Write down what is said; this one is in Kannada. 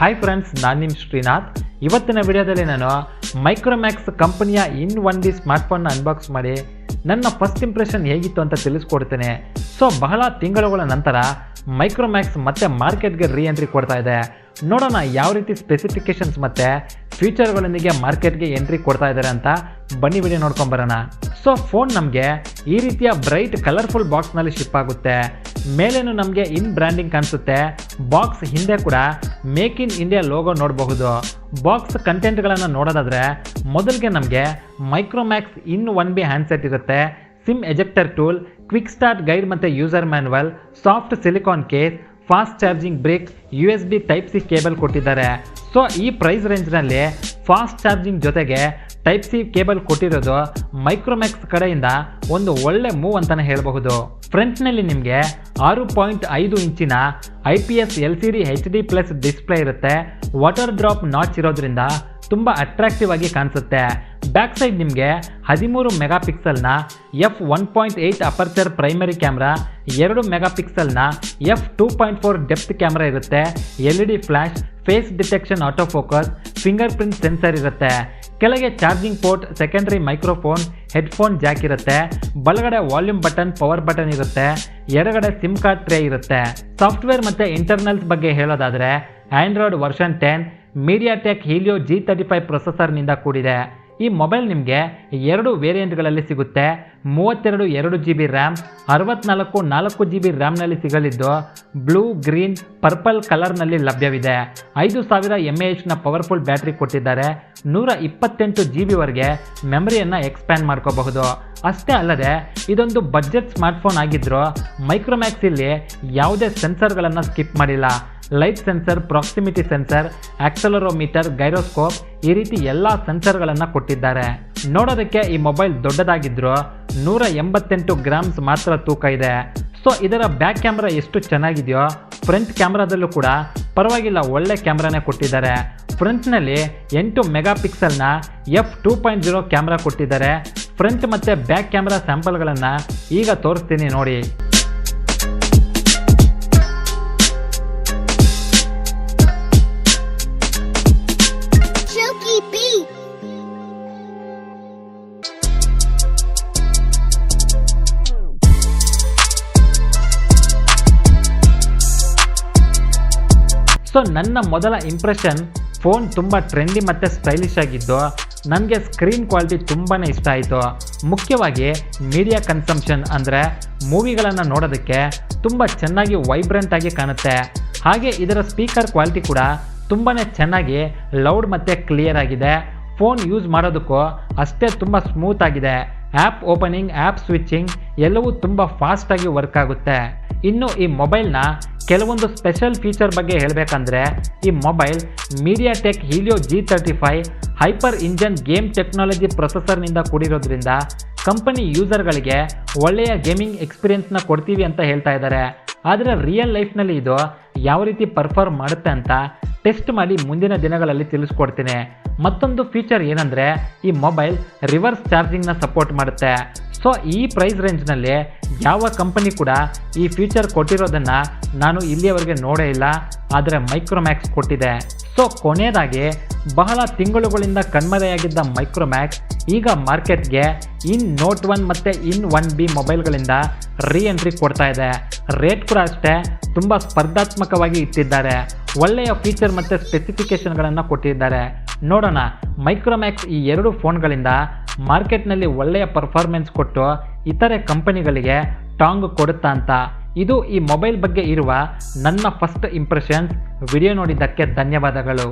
ಹಾಯ್ ಫ್ರೆಂಡ್ಸ್, ನಾನು ನಿಮ್ಮ ಶ್ರೀನಾಥ್. ಇವತ್ತಿನ ವಿಡಿಯೋದಲ್ಲಿ ನಾನು ಮೈಕ್ರೋಮ್ಯಾಕ್ಸ್ ಕಂಪನಿಯ ಇನ್ 1B ಸ್ಮಾರ್ಟ್ಫೋನ್ನ ಅನ್ಬಾಕ್ಸ್ ಮಾಡಿ ನನ್ನ ಫಸ್ಟ್ ಇಂಪ್ರೆಷನ್ ಹೇಗಿತ್ತು ಅಂತ ತಿಳಿಸ್ಕೊಡ್ತೇನೆ. ಸೊ ಬಹಳ ತಿಂಗಳುಗಳ ನಂತರ ಮೈಕ್ರೋಮ್ಯಾಕ್ಸ್ ಮತ್ತೆ ಮಾರ್ಕೆಟ್ಗೆ ರೀ ಎಂಟ್ರಿ ಕೊಡ್ತಾ ಇದೆ. ನೋಡೋಣ ಯಾವ ರೀತಿ ಸ್ಪೆಸಿಫಿಕೇಶನ್ಸ್ ಮತ್ತು ಫೀಚರ್ಗಳೊಂದಿಗೆ ಮಾರ್ಕೆಟ್ಗೆ ಎಂಟ್ರಿ ಕೊಡ್ತಾ ಇದ್ದಾರೆ ಅಂತ. ಬನ್ನಿ ವಿಡಿಯೋ ನೋಡ್ಕೊಂಬರೋಣ. ಸೊ ಫೋನ್ ನಮಗೆ ಈ ರೀತಿಯ ಬ್ರೈಟ್ ಕಲರ್ಫುಲ್ ಬಾಕ್ಸ್ನಲ್ಲಿ ಶಿಪ್ ಆಗುತ್ತೆ. ಮೇಲೇನು ನಮಗೆ ಇನ್ ಬ್ರ್ಯಾಂಡಿಂಗ್ ಕಾಣಿಸುತ್ತೆ. ಬಾಕ್ಸ್ ಹಿಂದೆ ಕೂಡ ಮೇಕ್ ಇನ್ ಇಂಡಿಯಾ ಲೋಗೋ ನೋಡಬಹುದು. ಬಾಕ್ಸ್ ಕಂಟೆಂಟ್ಗಳನ್ನು ನೋಡೋದಾದರೆ ಮೊದಲಿಗೆ ನಮಗೆ ಮೈಕ್ರೋಮ್ಯಾಕ್ಸ್ ಇನ್ 1B ಹ್ಯಾಂಡ್ಸೆಟ್ ಇರುತ್ತೆ. SIM ejector tool, quick start guide ಮತ್ತು user manual, soft silicone case, fast charging brick, USB Type-C cable ಕೊಟ್ಟಿದ್ದಾರೆ. ಸೊ ಈ ಪ್ರೈಸ್ ರೇಂಜ್ನಲ್ಲಿ ಫಾಸ್ಟ್ ಚಾರ್ಜಿಂಗ್ ಜೊತೆಗೆ Type-C ಕೇಬಲ್ ಕೊಟ್ಟಿರೋದು ಮೈಕ್ರೋಮ್ಯಾಕ್ಸ್ ಕಡೆಯಿಂದ ಒಂದು ಒಳ್ಳೆ ಮೂವ್ ಅಂತಲೇ ಹೇಳಬಹುದು. ಫ್ರಂಟ್ನಲ್ಲಿ ನಿಮಗೆ 6.5 ಇಂಚಿನ IPS LCD HD+ ಡಿಸ್ಪ್ಲೇ ಇರುತ್ತೆ. ವಾಟರ್ ಡ್ರಾಪ್ ನಾಚ್ ಇರೋದ್ರಿಂದ ತುಂಬ ಅಟ್ರಾಕ್ಟಿವ್ ಆಗಿ ಕಾಣಿಸುತ್ತೆ. ಬ್ಯಾಕ್ ಸೈಡ್ ನಿಮಗೆ 13 ಮೆಗಾಪಿಕ್ಸೆಲ್ನ f1.8 ಅಪರ್ಚರ್ ಪ್ರೈಮರಿ ಕ್ಯಾಮ್ರಾ, 2 ಮೆಗಾಪಿಕ್ಸೆಲ್ನ f2.4 ಡೆಪ್ತ್ ಕ್ಯಾಮ್ರಾ ಇರುತ್ತೆ. LED flash, face detection auto focus, fingerprint sensor ಇರುತ್ತೆ. ಕೆಳಗೆ charging port, secondary microphone, headphone jack ಇರುತ್ತೆ. ಬಲಗಡೆ ವಾಲ್ಯೂಮ್ ಬಟನ್, ಪವರ್ ಬಟನ್ ಇರುತ್ತೆ. ಎಡಗಡೆ ಸಿಮ್ ಕಾರ್ಡ್ ಟ್ರೇ ಇರುತ್ತೆ. ಸಾಫ್ಟ್ವೇರ್ ಮತ್ತು ಇಂಟರ್ನಲ್ಸ್ ಬಗ್ಗೆ ಹೇಳೋದಾದರೆ Android version 10, MediaTek Helio G35 ಪ್ರೊಸೆಸರ್ನಿಂದ ಕೂಡಿದೆ. ಈ ಮೊಬೈಲ್ ನಿಮಗೆ 2 ವೇರಿಯಂಟ್ಗಳಲ್ಲಿ ಸಿಗುತ್ತೆ. 32 2GB ರ್ಯಾಮ್, 64 4GB ರ್ಯಾಮ್ನಲ್ಲಿ ಸಿಗಲಿದ್ದು ಬ್ಲೂ, ಗ್ರೀನ್, ಪರ್ಪಲ್ ಕಲರ್ನಲ್ಲಿ ಲಭ್ಯವಿದೆ. 5000 mAhನ ಪವರ್ಫುಲ್ ಬ್ಯಾಟ್ರಿ ಕೊಟ್ಟಿದ್ದಾರೆ. 128 GB ಮೆಮರಿಯನ್ನು ಎಕ್ಸ್ಪ್ಯಾಂಡ್ ಮಾಡ್ಕೋಬಹುದು. ಅಷ್ಟೇ ಅಲ್ಲದೆ ಇದೊಂದು ಬಜೆಟ್ ಸ್ಮಾರ್ಟ್ಫೋನ್ ಆಗಿದ್ದರೂ ಮೈಕ್ರೋಮ್ಯಾಕ್ಸ್ ಇಲ್ಲಿ ಯಾವುದೇ ಸೆನ್ಸರ್ಗಳನ್ನು ಸ್ಕಿಪ್ ಮಾಡಿಲ್ಲ. Light sensor, proximity sensor, accelerometer, gyroscope ಈ ರೀತಿ ಎಲ್ಲ ಸೆನ್ಸರ್ಗಳನ್ನು ಕೊಟ್ಟಿದ್ದಾರೆ. ನೋಡೋದಕ್ಕೆ ಈ ಮೊಬೈಲ್ ದೊಡ್ಡದಾಗಿದ್ದರೂ 188 ಗ್ರಾಮ್ಸ್ ಮಾತ್ರ ತೂಕ ಇದೆ. ಸೊ ಇದರ ಬ್ಯಾಕ್ ಕ್ಯಾಮ್ರಾ ಎಷ್ಟು ಚೆನ್ನಾಗಿದೆಯೋ ಫ್ರಂಟ್ ಕ್ಯಾಮ್ರಾದಲ್ಲೂ ಕೂಡ ಪರವಾಗಿಲ್ಲ, ಒಳ್ಳೆ ಕ್ಯಾಮ್ರಾನೇ ಕೊಟ್ಟಿದ್ದಾರೆ. ಫ್ರಂಟ್ನಲ್ಲಿ 8 ಮೆಗಾಪಿಕ್ಸೆಲ್ನ f2.0 ಕ್ಯಾಮ್ರಾ ಕೊಟ್ಟಿದ್ದಾರೆ. ಫ್ರಂಟ್ ಮತ್ತು ಬ್ಯಾಕ್ ಕ್ಯಾಮ್ರಾ ಸ್ಯಾಂಪಲ್ಗಳನ್ನು ಈಗ ತೋರಿಸ್ತೀನಿ ನೋಡಿ. ಸೊ ನನ್ನ ಮೊದಲ ಇಂಪ್ರೆಷನ್, ಫೋನ್ ತುಂಬ ಟ್ರೆಂಡಿ ಮತ್ತು ಸ್ಟೈಲಿಶ್ ಆಗಿದ್ದು ನನಗೆ ಸ್ಕ್ರೀನ್ ಕ್ವಾಲಿಟಿ ತುಂಬಾ ಇಷ್ಟ ಆಯಿತು. ಮುಖ್ಯವಾಗಿ ಮೀಡಿಯಾ ಕನ್ಸಂಪ್ಷನ್ ಅಂದರೆ ಮೂವಿಗಳನ್ನು ನೋಡೋದಕ್ಕೆ ತುಂಬ ಚೆನ್ನಾಗಿ ವೈಬ್ರೆಂಟ್ ಆಗಿ ಕಾಣುತ್ತೆ. ಹಾಗೆ ಇದರ ಸ್ಪೀಕರ್ ಕ್ವಾಲಿಟಿ ಕೂಡ ತುಂಬಾ ಚೆನ್ನಾಗಿ ಲೌಡ್ ಮತ್ತು ಕ್ಲಿಯರ್ ಆಗಿದೆ. ಫೋನ್ ಯೂಸ್ ಮಾಡೋದಕ್ಕೂ ಅಷ್ಟೇ ತುಂಬ ಸ್ಮೂತ್ ಆಗಿದೆ. ಆ್ಯಪ್ ಓಪನಿಂಗ್, ಆ್ಯಪ್ ಸ್ವಿಚಿಂಗ್ ಎಲ್ಲವೂ ತುಂಬ ಫಾಸ್ಟಾಗಿ ವರ್ಕ್ ಆಗುತ್ತೆ. ಇನ್ನು ಈ ಮೊಬೈಲ್ನ ಕೆಲವೊಂದು ಸ್ಪೆಷಲ್ ಫೀಚರ್ ಬಗ್ಗೆ ಹೇಳಬೇಕಂದ್ರೆ, ಈ mobile MediaTek Helio G35 hyper engine game technology ಪ್ರೊಸೆಸರ್ನಿಂದ ಕೂಡಿರೋದ್ರಿಂದ ಕಂಪನಿ ಯೂಸರ್ಗಳಿಗೆ ಒಳ್ಳೆಯ ಗೇಮಿಂಗ್ ಎಕ್ಸ್ಪೀರಿಯನ್ಸ್ನ ಕೊಡ್ತೀವಿ ಅಂತ ಹೇಳ್ತಾ ಇದ್ದಾರೆ. ಆದರೆ ರಿಯಲ್ ಲೈಫ್ನಲ್ಲಿ ಇದು ಯಾವ ರೀತಿ ಪರ್ಫಾರ್ಮ್ ಮಾಡುತ್ತೆ ಅಂತ ಟೆಸ್ಟ್ ಮಾಡಿ ಮುಂದಿನ ದಿನಗಳಲ್ಲಿ ತಿಳಿಸ್ಕೊಡ್ತೀನಿ. ಮತ್ತೊಂದು ಫೀಚರ್ ಏನಂದರೆ, ಈ ಮೊಬೈಲ್ ರಿವರ್ಸ್ ಚಾರ್ಜಿಂಗ್ನ ಸಪೋರ್ಟ್ ಮಾಡುತ್ತೆ. ಸೊ ಈ ಪ್ರೈಸ್ ರೇಂಜ್ನಲ್ಲಿ ಯಾವ ಕಂಪನಿ ಕೂಡ ಈ ಫೀಚರ್ ಕೊಟ್ಟಿರೋದನ್ನು ನಾನು ಇಲ್ಲಿಯವರೆಗೆ ನೋಡೇ ಇಲ್ಲ, ಆದರೆ ಮೈಕ್ರೋಮ್ಯಾಕ್ಸ್ ಕೊಟ್ಟಿದೆ. ಸೊ ಕೊನೆಯದಾಗಿ, ಬಹಳ ತಿಂಗಳುಗಳಿಂದ ಕಣ್ಮರೆಯಾಗಿದ್ದ ಮೈಕ್ರೋಮ್ಯಾಕ್ಸ್ ಈಗ ಮಾರ್ಕೆಟ್ಗೆ ಇನ್ ನೋಟ್ 1 ಮತ್ತು ಇನ್ 1B ಮೊಬೈಲ್ಗಳಿಂದ ರೀ ಎಂಟ್ರಿ ಕೊಡ್ತಾ ಇದೆ. ರೇಟ್ ಕೂಡ ಅಷ್ಟೇ ತುಂಬ ಸ್ಪರ್ಧಾತ್ಮಕವಾಗಿ ಇಟ್ಟಿದ್ದಾರೆ. ಒಳ್ಳೆಯ ಫೀಚರ್ ಮತ್ತು ಸ್ಪೆಸಿಫಿಕೇಷನ್ಗಳನ್ನು ಕೊಟ್ಟಿದ್ದಾರೆ. ನೋಡೋಣ ಮೈಕ್ರೋಮ್ಯಾಕ್ಸ್ ಈ 2 ಫೋನ್ಗಳಿಂದ ಮಾರ್ಕೆಟ್ನಲ್ಲಿ ಒಳ್ಳೆಯ ಪರ್ಫಾರ್ಮೆನ್ಸ್ ಕೊಟ್ಟು ಇತರೆ ಕಂಪನಿಗಳಿಗೆ ಟಾಂಗ್ ಕೊಡುತ್ತಾ ಅಂತ. ಇದು ಈ ಮೊಬೈಲ್ ಬಗ್ಗೆ ಇರುವ ನನ್ನ ಫಸ್ಟ್ ಇಂಪ್ರೆಷನ್ಸ್. ವಿಡಿಯೋ ನೋಡಿದ್ದಕ್ಕೆ ಧನ್ಯವಾದಗಳು.